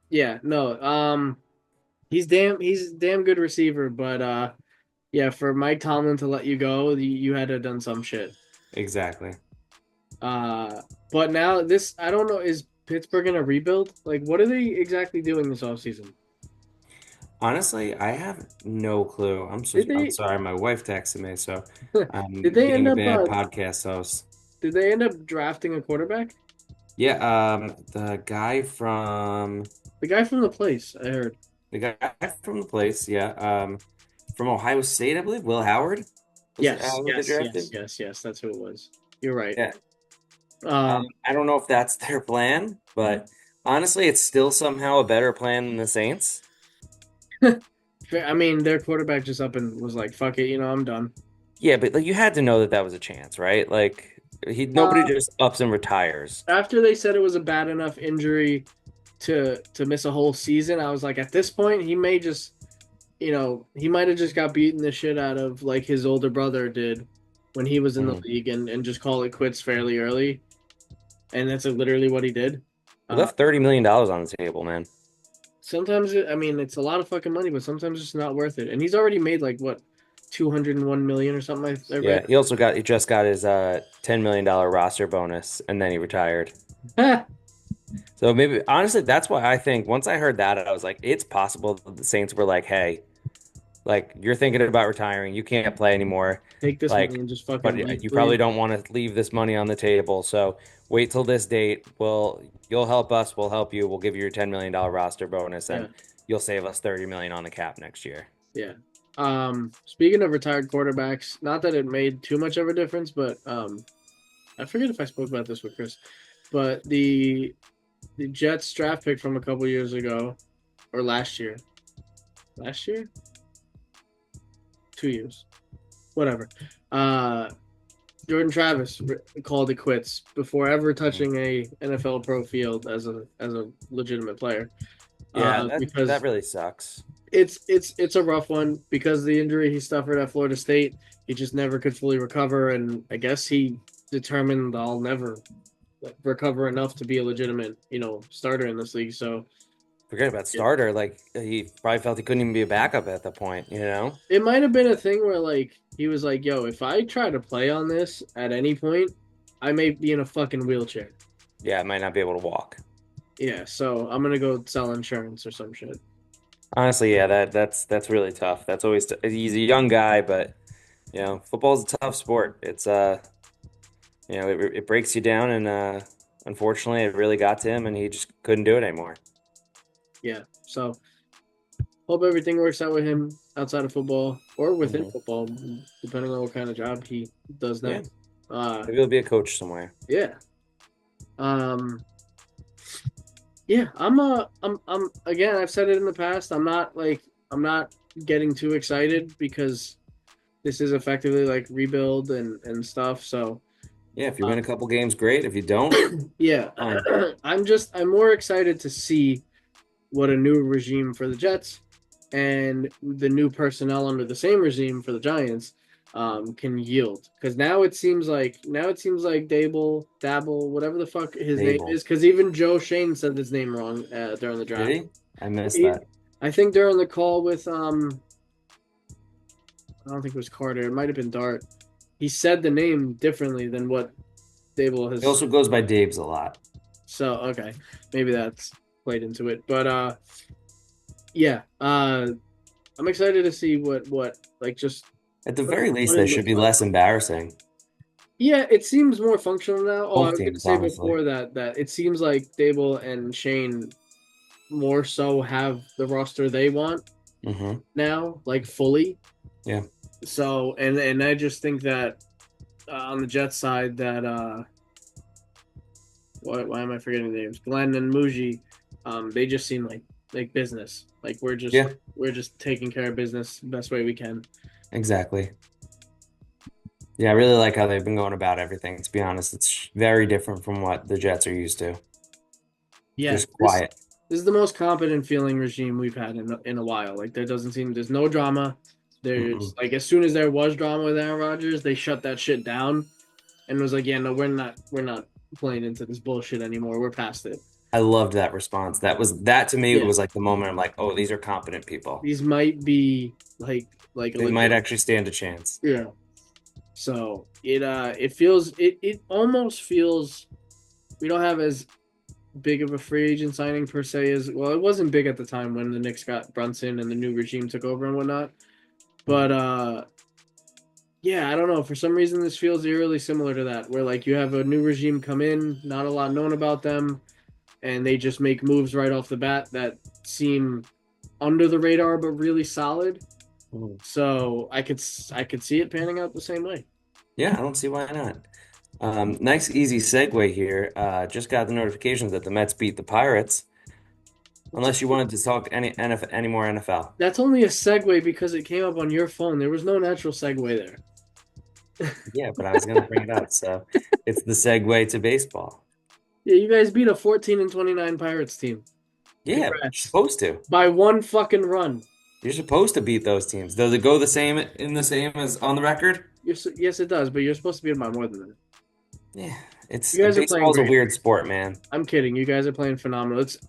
yeah, no. He's damn good receiver, but yeah, for Mike Tomlin to let you go, you had to have done some shit. Exactly. Uh, but now this, I don't know, is Pittsburgh gonna rebuild? Like, what are they exactly doing this offseason? Honestly, I have no clue. Did I'm they sorry, my wife texted me, so did I'm they end being a up bad podcast host. did they end up drafting a quarterback? Yeah, The guy from the place, I heard. the guy from the place, yeah, from Ohio State, I believe, Will Howard was Yes, who they yes, yes, drafted. yes, yes. That's who it was. You're right. Yeah. Um, I don't know if that's their plan, but honestly, it's still somehow a better plan than the Saints. I mean, their quarterback just up and was like, "Fuck it, I'm done." Yeah, but like you had to know that that was a chance, right? Like nobody Uh, just ups and retires. After they said it was a bad enough injury to miss a whole season, I was like, at this point, he may just, he might have just got beaten the shit out of like his older brother did when he was in the Mhm. league and just call it quits fairly early. And that's literally what he did. He Uh, left $30 million on the table, man. sometimes, I mean, it's a lot of fucking money, but sometimes it's not worth it. And he's already made like what, 201 million or something I read. Yeah, he just got his $10 million roster bonus and then he retired. So maybe honestly, that's why I think once I heard that, I was like, it's possible that the Saints were like, hey, like you're thinking about retiring, you can't play anymore. Take this money Like, and just but fucking leave, you probably please. don't want to leave this money on the table. So wait till this date. You'll help us, we'll help you, we'll give you your $10 million roster bonus Yeah. and you'll save us 30 million on the cap next year. Yeah. Speaking of retired quarterbacks, not that it made too much of a difference, but I forget if I spoke about this with Chris, but the Jets draft pick from a couple years ago or last year, 2 years, whatever. Uh, Jordan Travis called it quits before ever touching a NFL pro field as a legitimate player. Yeah, that Because really sucks. it's a rough one because the injury he suffered at Florida State, he just never could fully recover, and I guess he determined I'll never recover enough to be a legitimate, starter in this league. So Forget about it, starter. Like he probably felt he couldn't even be a backup at the point, you know? it might have been a thing where like he was like, "Yo, if I try to play on this at any point, I may be in a fucking wheelchair." Yeah, I might not be able to walk. Yeah, so I'm gonna go sell insurance or some shit. Honestly, yeah, that's really tough. That's always he's a young guy, but football's a tough sport. It's it breaks you down, and unfortunately, it really got to him, and he just couldn't do it anymore. Yeah, so hope everything works out with him. outside of football or within Hmm. football, depending on what kind of job he does Yeah, next. Uh, maybe he'll be a coach somewhere. yeah. Um, yeah, I'm again, I've said it in the past. I'm not getting too excited because this is effectively like rebuild and stuff. So, Yeah, if you uh, win a couple games, great. If you don't, yeah, fine. I'm more excited to see what a new regime for the Jets and the new personnel under the same regime for the Giants can yield. Because now it seems like Dabble, whatever the fuck his name Stable. is. Because even Joe Shane said his name wrong during the Did draft. he? I missed He, that. I think during the call with I don't think it was Carter. It might have been Dart. He said the name differently than what Dable He has. also goes by Dave's a lot. So okay, maybe that's played into it. But yeah, I'm excited to see what like just At the what, very least, what it they should looks be like. less embarrassing. Yeah, it seems more functional now. Oh, I Both was gonna teams, say honestly. before that it seems like Dable and Shane more so have the roster they want Hmm. now, like fully. Yeah. So and I just think that on the Jets side that why am I forgetting the names? Glenn and Muji, they just seem like business. Like Yeah, we're just taking care of business the best way we can. exactly. Yeah, I really like how they've been going about everything. To be honest, it's very different from what the Jets are used to. Yeah, Just quiet. this is the most competent feeling regime we've had in a while. Like there doesn't seem there's no drama. There's Mm-mm. like as soon as there was drama with Aaron Rodgers, they shut that shit down and was like, yeah, no, we're not playing into this bullshit anymore. We're past it. I loved that response. That to me Yeah, was like the moment I'm like, oh, these are competent people. these might be like a They might legit. actually stand a chance. Yeah. So it feels it almost feels we don't have as big of a free agent signing per se as well. It wasn't big at the time when the Knicks got Brunson and the new regime took over and whatnot. But yeah, I don't know. For some reason, this feels eerily similar to that, where like you have a new regime come in, not a lot known about them, and they just make moves right off the bat that seem under the radar but really solid. Mm. So I could see it panning out the same way. Yeah, I don't see why not. Nice, easy segue here. Just got the notifications that the Mets beat the Pirates. Unless you wanted to talk any more NFL. That's only a segue because it came up on your phone. There was no natural segue there. Yeah, but I was gonna bring it up, so it's the segue to baseball. Yeah, you guys beat a 14-29 Pirates team. Yeah, but you're Congrats. supposed to. By one fucking run. You're supposed to beat those teams. Does it go the same in the same as on the record? Yes, it does, but you're supposed to beat them by more than that. Yeah, it's You guys are playing baseball's a great. weird sport, man. I'm kidding. You guys are playing phenomenal. It's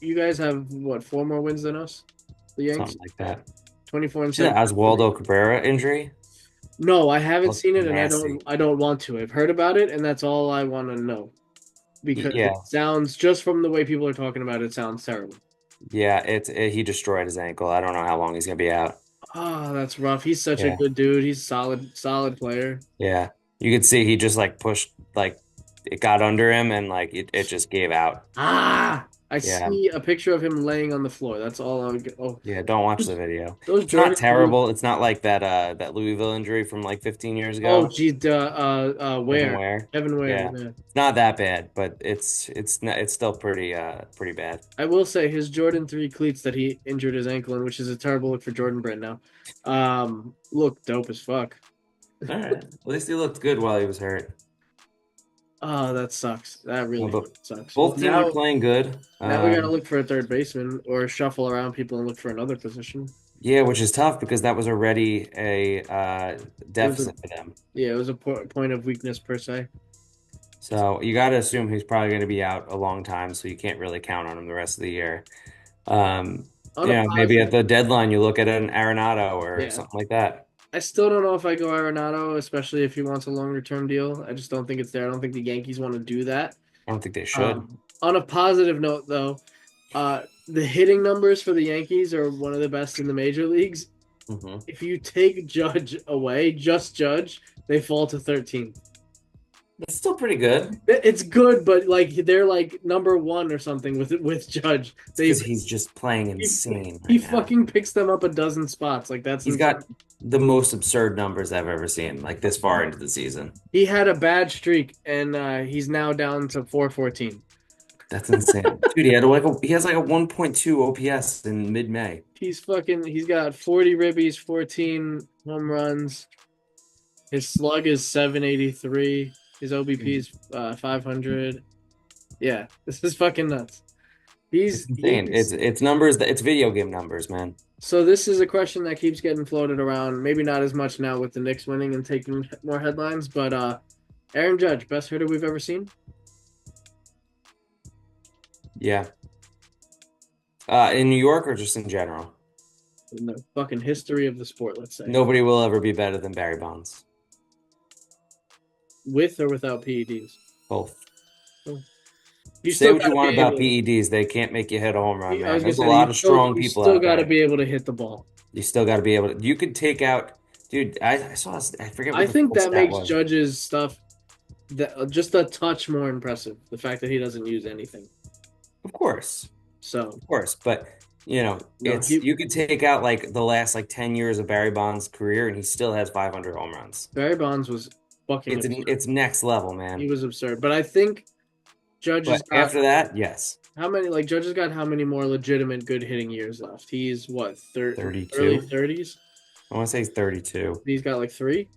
you guys have what, four more wins than us? The Yanks? Something like that. 24 and See that 7. Oswaldo Cabrera injury? No, I haven't Looked seen it and nasty. I don't want to. I've heard about it and that's all I want to know. Because it Yeah, sounds just from the way people are talking about it, it sounds terrible. yeah. He destroyed his ankle. I don't know how long he's gonna be out. Oh, that's rough. He's such a Yeah, good dude. He's solid player. yeah. You could see he just like pushed like it got under him and like it just gave out. Ah, I Yeah. see a picture of him laying on the floor. That's all I'm. Oh, Yeah, don't watch the those, video. those It's not Jordan. terrible. It's not like that Louisville injury from like 15 years Oh, ago. geez, Kevin Ware, Ware. Kevin Ware. Yeah. Yeah. It's not that bad, but it's still pretty bad. I will say his Jordan 3 cleats that he injured his ankle in, which is a terrible look for Jordan Brand now. Look dope as fuck. All right. At least he looked good while he was hurt. Oh, that sucks. That Well, really but sucks. Well, both teams are playing good. now we gotta look for a third baseman or shuffle around people and look for another position. Yeah, which is tough because that was already a It was a deficit for them. yeah, it was a point of weakness per se. So you got to assume he's probably going to be out a long time, so you can't really count on him the rest of the year. Um, On a maybe at positive, the deadline you look at an Arenado or yeah. something like that. I still don't know if I go Arenado, especially if he wants a longer term deal. I just don't think it's there. I don't think the Yankees want to do that. I don't think they should. On a positive note, though, the hitting numbers for the Yankees are one of the best in the major leagues. Hmm. If you take Judge away, just Judge, they fall to 13th. That's still pretty good. It's good, but like they're like number one or something with Judge. It's They because he's just playing he, insane he right now. fucking picks them up a dozen spots. Like that's He's insane. got the most absurd numbers I've ever seen, like this far into the season. He had a bad streak, and he's now down to 414. That's insane. Dude, he has like a 1.2 OPS in mid-May. He's got 40 ribbies, 14 home runs. His slug is 783. His OBP is 500. Yeah, this is fucking nuts. It's insane. He's It's numbers that it's video game numbers, man. So this is a question that keeps getting floated around. Maybe not as much now with the Knicks winning and taking more headlines, but Aaron Judge, best hitter we've ever seen Yeah. In New York or just in general? in the fucking history of the sport, let's say. Nobody will ever be better than Barry Bonds. With or without PEDs. Both. You Say still what got you to want be able about PEDs, they can't make you hit a home run, I was man. gonna There's a say lot of strong you people still out got to there. be able to hit the ball. You still got to be able to. You could take out, dude. I saw. I forget I what the think full that stat makes was. Judge's stuff that just a touch more impressive. The fact that he doesn't use anything. Of course, So of course, but no, it's he you could take out like the last like 10 years of Barry Bonds' career, and he still has 500 home runs. Barry Bonds was fucking absurd. It's next level, He man. was absurd. But I think Judge has But got after that, yes, how many like Judge has got how many more legitimate good hitting years left? He's what, early 32. 30s? I want to say he's 32. He's got like three.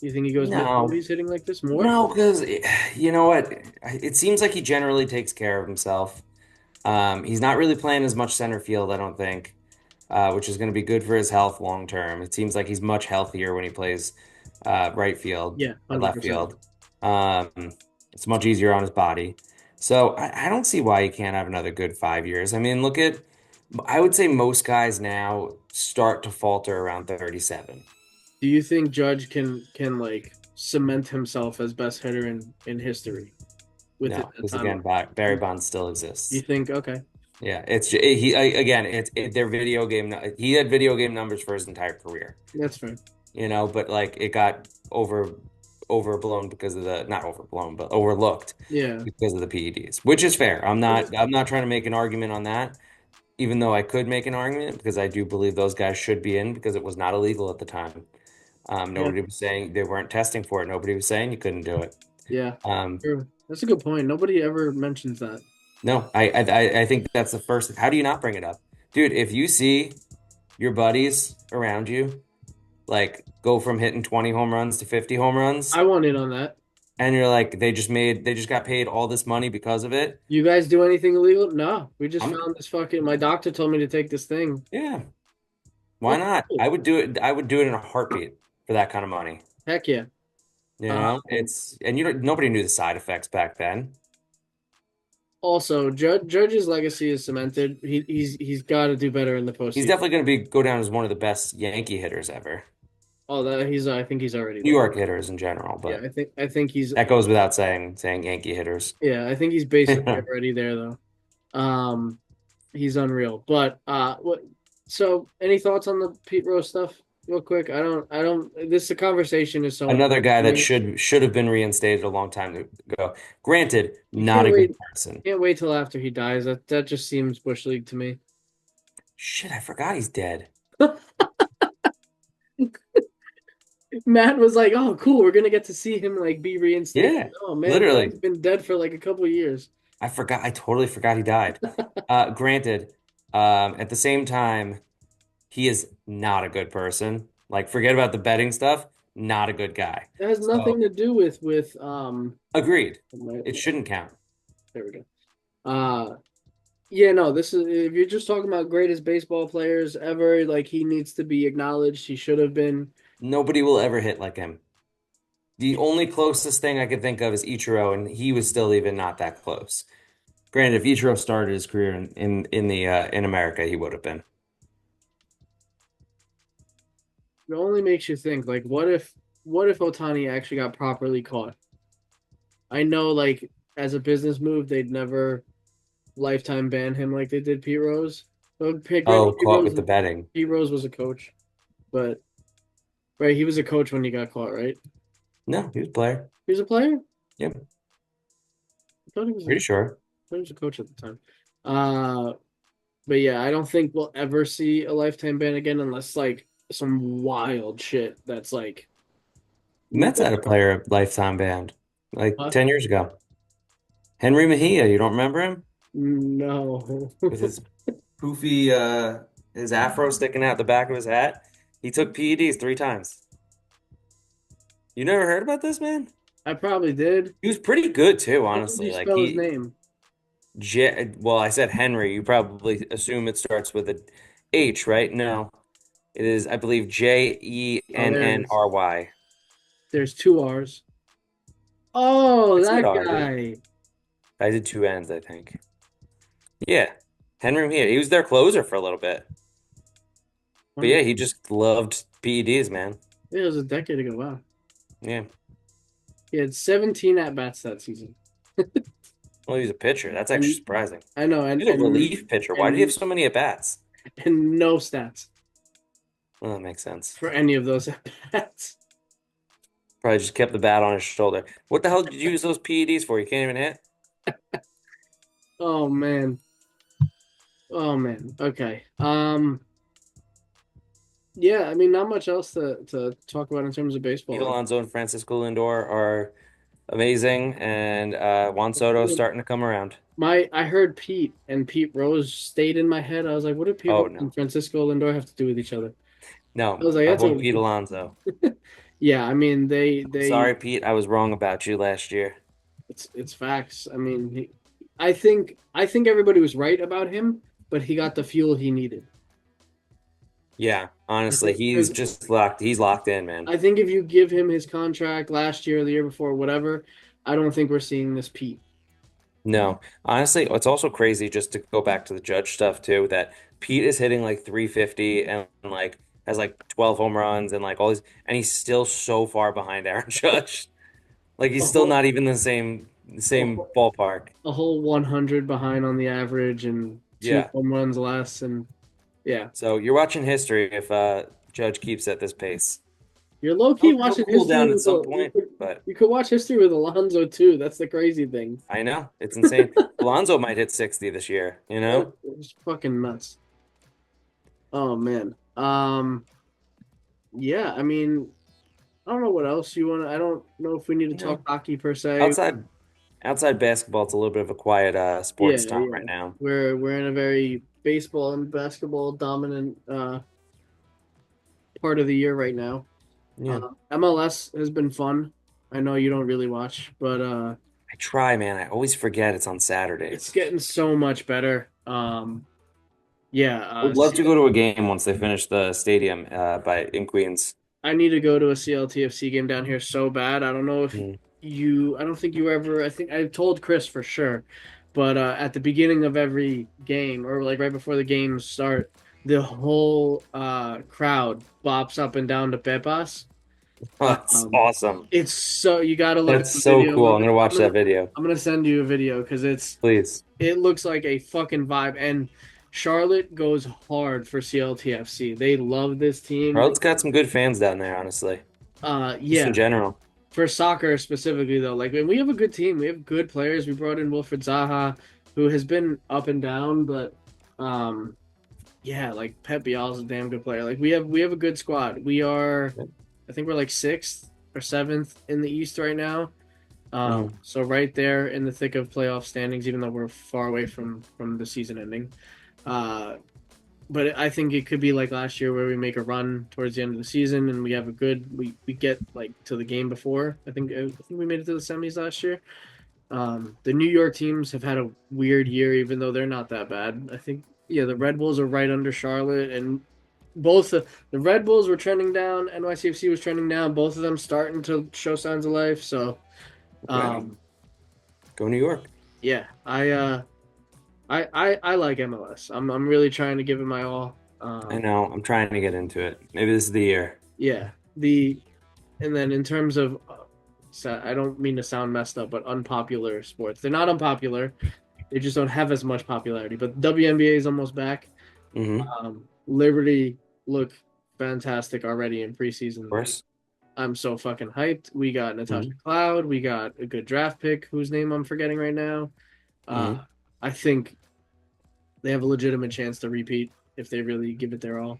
You think he goes mid No, 40s hitting like this more? no, because you know what? It seems like he generally takes care of himself. He's not really playing as much center field, I don't think, which is going to be good for his health long term. It seems like he's much healthier when he plays right field Yeah, or left 100%. field. Um, it's much easier on his body. So I don't see why he can't have another good 5 years. I mean, I would say most guys now start to falter around 37. Do you think Judge can like cement himself as best hitter in history with No, a because again, timeline? Barry Bonds still exists. You think okay? Yeah, again, they're video game. He had video game numbers for his entire career, That's fair. but like it got overblown because of the not overblown, but overlooked Yeah. because of the PEDs, which is fair. I'm not trying to make an argument on that, even though I could make an argument because I do believe those guys should be in because it was not illegal at the time. Yeah. Nobody was saying they weren't testing for it. Nobody was saying you couldn't do it. Yeah. Um, True. That's a good point. Nobody ever mentions that. no, I think that's the first. How do you not bring it up, dude? If you see your buddies around you like go from hitting 20 home runs to 50 home runs, I want in on that. and you're like they just got paid all this money because of it. You guys do anything illegal? No. We just I'm found this fucking my doctor told me to take this thing. Yeah, why Oh, not? cool. I would do it. I would do it in a heartbeat for that kind of money. Heck yeah. It's and nobody knew the side effects back then. Also, Judge's legacy is cemented. He's got to do better in the He's postseason. definitely going to be go down as one of the best Yankee hitters ever. Oh, that he's I think he's already New there. York hitters in general, Yeah, but I think he's that goes without saying Yankee hitters. yeah, I think he's basically already there though. Um, he's unreal. But what? So, any thoughts on the Pete Rose stuff, real quick? I don't. This the conversation is so Another important guy to that me. should have been reinstated a long time ago. Granted, You not a good person. can't wait till after he dies. That just seems bush league to me. Shit, I forgot he's dead. Matt was like, "Oh, cool, we're gonna get to see him like be reinstated." Yeah, Oh man, literally. he's been dead for like a couple of years. I forgot. I totally forgot he died. Granted, at the same time, he is not a good person. Like, forget about the betting stuff. Not a good guy. It has So, nothing to do with agreed. my- It shouldn't count. there we go. Yeah, no, this is if you're just talking about greatest baseball players ever, like he needs to be acknowledged. He should have been. Nobody will ever hit like him. The only closest thing I could think of is Ichiro, and he was still even not that close. Granted, if Ichiro started his career in America, he would have been. It only makes you think, like, what if Otani actually got properly caught? I know, like, as a business move, they'd never lifetime ban him like they did Pete Rose. But Oh, caught with the betting. Pete Rose was a coach, but right, he was a coach when he got caught, right? No, he was a player. He was a player. Yeah, I thought he was pretty sure. a coach at the time. Uh, but yeah, I don't think we'll ever see a lifetime ban again unless like some wild shit that's like Mets no. had a player lifetime banned like Huh? 10 years ago. Henry Mejia, you don't remember him? No. With his poofy, his afro sticking out the back of his hat. He took PEDs 3 times. You never heard about this, man? I probably did. He was pretty good too, How would you honestly. Like spell his name? well, I said Henry. You probably assume it starts with a H, right? No, it is, I believe, Oh, there it is. Jennry. There's two R's. Oh, I said that R, dude. guy. I did 2 N's, I think. Yeah, Henry Mejia. He was their closer for a little bit, but Wow. yeah, he just loved PEDs, man. It was a decade ago. Wow. Yeah. He had 17 at bats that season. Well, he's a pitcher. That's actually And surprising. I know, He's a relief pitcher. Why do you have so many at bats? and no stats Well, that makes sense. for any of those at bats. Probably just kept the bat on his shoulder. What the hell did you use those PEDs for? You can't even hit? Oh man. Oh man. Okay. Yeah, I mean not much else to talk about in terms of Pete baseball. Alonso and Francisco Lindor are amazing, and Juan Soto is starting to come around. I heard Pete and Pete Rose stayed in my head. I was like, what did Pete Oh, Rose and no. Francisco Lindor have to do with each other? I No, was like, I that's a want Pete Alonso. yeah, I mean I'm sorry, Pete. I was wrong about you last year. it's facts. I mean, I think everybody was right about him, but he got the fuel he needed. Yeah, honestly, he's Because just locked. He's locked in, man. I think if you give him his contract last year, the year before, whatever, I don't think we're seeing this Pete. No, honestly, it's also crazy just to go back to the Judge stuff too, that Pete is hitting like 350 and like has like 12 home runs and like all these, and he's still so far behind Aaron Judge. Like A he's still whole, not even the a same whole, ballpark. a whole 100 behind on the average and two Yeah. home runs less, and yeah, So you're watching history if Judge keeps at this pace. you're low key He'll watching cool history down at with some you point, could but you could watch history with Alonzo too. That's the crazy thing. I know it's insane. Alonso might hit 60 this year, you know? It's fucking nuts. Oh man. Yeah, I mean, I don't know what else you want to. I don't know if we need to You know, talk hockey per se. outside outside basketball, it's a little bit of a quiet Yeah, sports time yeah. right now. We're in a very baseball and basketball dominant part of the year right now. Yeah. MLS has been fun. I know you don't really watch, but I try, man. I always forget it's on it's Saturdays. getting so much better. Yeah, I would love to go to a game once they finish the stadium by in Queens. I need to go to a CLTFC game down here so bad. I don't know if Mm. I don't think you ever, I think I told Chris for sure, but at the beginning of every game or like right before the games start, the whole crowd bops up and down to Pepas. Oh, that's Um, awesome. it's so, you got to look at That's the so video. cool. I'm gonna watch that video. I'm gonna send you a video because Please. it looks like a fucking vibe. And Charlotte goes hard for CLTFC. They love this team. Charlotte's got some good fans down there, honestly. Just in Yeah, general. for soccer specifically though, like, and we have a good team. We have good players. We brought in Wilfred Zaha, who has been up and down, but um, yeah, like Pep Biala's a damn good player. Like we have a good squad. I think we're like sixth or seventh in the East right now. Mhm. So right there in the thick of playoff standings, even though we're far away from the season ending. Uh, but I think it could be like last year where we make a run towards the end of the season and we have a good we get like to the game before. I think we made it to the semis last year. The New York teams have had a weird year, even though they're not that bad. I think yeah, the Red Bulls are right under Charlotte, and both the Red Bulls were trending down. NYCFC was trending down. Both of them starting to show signs of life. So Okay. um, Go New York. yeah, I like MLS. I'm really trying to give it my all. I know. I'm trying to get into it. Maybe this is the year. Yeah, and then in terms of, I don't mean to sound messed up, but unpopular sports. They're not unpopular. They just don't have as much popularity. But WNBA is almost back. Hmm. Of Liberty look fantastic already in preseason. course. I'm so fucking hyped. We got Natasha Mhm. Cloud. We got a good draft pick whose name I'm forgetting right now. Mhm. I think they have a legitimate chance to repeat if they really give it their all.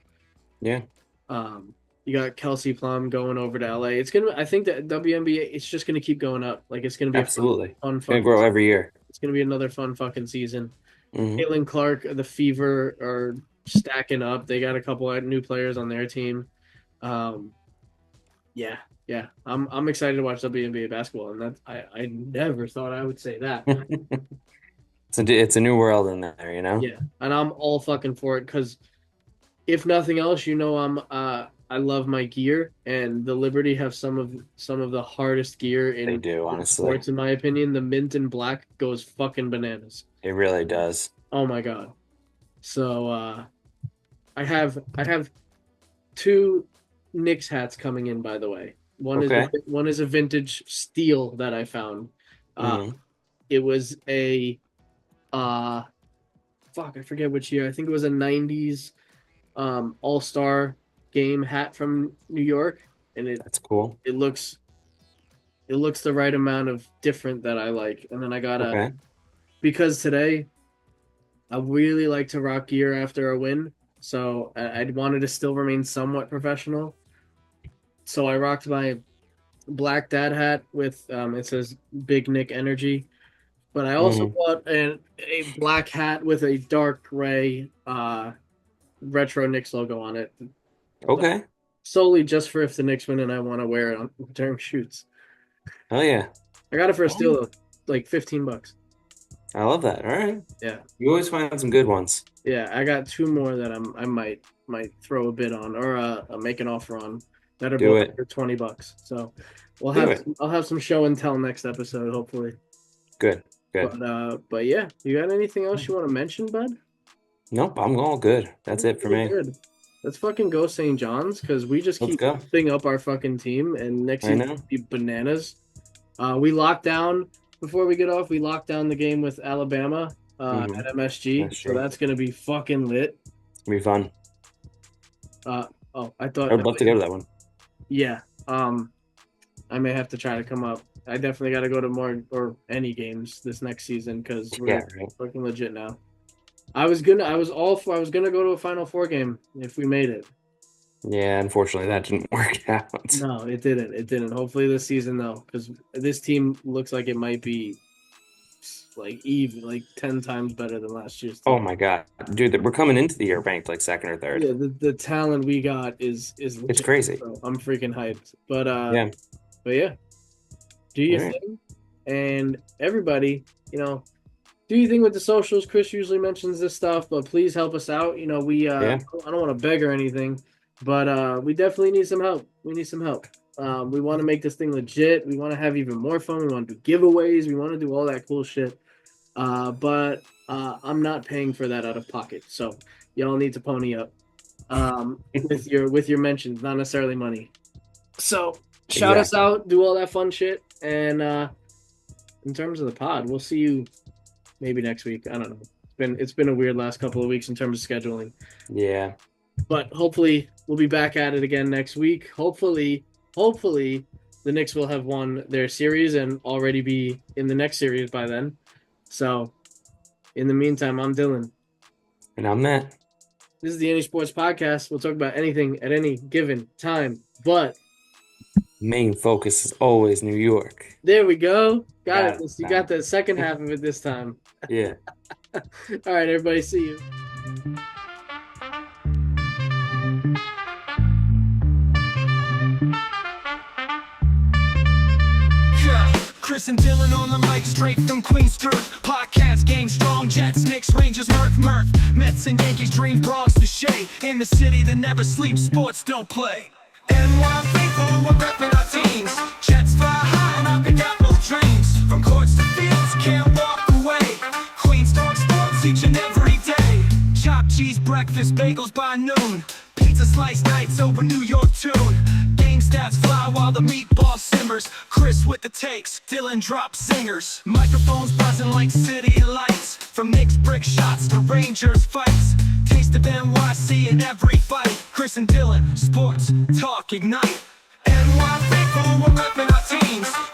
Yeah, Um, you got Kelsey Plum going over to LA. I think that WNBA, it's just gonna keep going up. Like it's gonna be a absolutely. fun Gonna fucking. grow every year. It's gonna be another fun fucking season. Hmm. Caitlin Clark, the Fever are stacking up. They got a couple of new players on their team. Um, yeah, yeah. I'm excited to watch WNBA basketball, and I never thought I would say that. It's a new world in there, you know? Yeah, and I'm all fucking for it because if nothing else, I love my gear, and the Liberty have some of the hardest gear They in do, honestly. sports, in my opinion. The mint and black goes fucking bananas. It really does. Oh my god. So I have two Knicks hats coming in, by the way. Okay. One is a vintage steel that I found. Uh, Hmm. it was a uh fuck, I forget which year. I think it was a '90s All-Star game hat from New York, and That's cool. it looks the right amount of different that I like. And then I got Okay. because today I really like to rock gear after a win, so I wanted to still remain somewhat professional. So I rocked my black dad hat with it says Big Nick Energy, but I also Hmm. bought a black hat with a dark gray retro Knicks logo on it, Okay. solely just for if the Knicks win and I want to wear it on during shoots. Oh yeah. I got it for a steal Oh, though, like $15. I love that. All right. Yeah, You always find some good ones. yeah. I got two more that I might throw a bid on or make an offer on that are Do both it. for $20. So Do it. I'll have some show and tell next episode hopefully. Good. Good. But yeah, you got anything else you want to mention, bud? Nope, I'm all good. That's it for Pretty me. good. Let's fucking go St. John's because we just Let's keep go. upping up our fucking team, and next I season know. will be bananas. We locked down before we get off. We locked down the game with Alabama Hmm. at MSG, That's so true. that's gonna be fucking lit. It's gonna be fun. Uh oh, I would love to go to that one. yeah. I may have to try to come up. I definitely got to go to more or any games this next season because Yeah, we're right. fucking legit now. I was gonna go to a Final Four game if we made it. Yeah, unfortunately that didn't work out. No, it didn't. It didn't. Hopefully this season though, because this team looks like it might be like even like 10 times better than last year's Oh team. my God. Dude, we're coming into the year ranked like second or third. Yeah, the talent we got is It's legit. crazy. So I'm freaking hyped. Yeah. But yeah, do All your right. thing, and everybody, do you think with the socials? Chris usually mentions this stuff, but please help us out. I Yeah. don't want to beg or anything, but we definitely need some help. We need some help. We want to make this thing legit. We want to have even more fun. We want to do giveaways. We want to do all that cool shit. But I'm not paying for that out of pocket. So y'all need to pony up with your mentions, not necessarily money. So shout us Exactly. out, do all that fun shit, and in terms of the pod, we'll see you maybe next week. I don't know. It's been a weird last couple of weeks in terms of scheduling, Yeah. but hopefully we'll be back at it again next week. Hopefully the Knicks will have won their series and already be in the next series by then. So in the meantime, I'm Dylan. And I'm Matt. This is the Any Sports Podcast. We'll talk about anything at any given time. But Main focus is always New York. there we go. Got Got it. it. You got the second half of it this time. Yeah. All right, everybody. See you. Yeah, Chris and Dylan on the mic, straight from Queens Street. Podcast game strong, Jets, Knicks, Rangers, Murph, Mets and Yankees, dream Bronx to Shea. In the city that never sleeps, sports don't play. NY faithful, we're repping our teams. Jets fly high and I pick out those dreams. From courts to fields, can't walk away. Queens talk sports each and every day. Chopped cheese breakfast, bagels by noon. Pizza slice nights over New York tune. Game stats fly while the meatball simmers. Chris with the takes, Dylan drops singers. Microphones buzzing like city lights. From Knicks brick shots to Rangers fights. Taste of NYC in every fight. Chris and Dylan, sports talk ignite. NY we're repping our teams.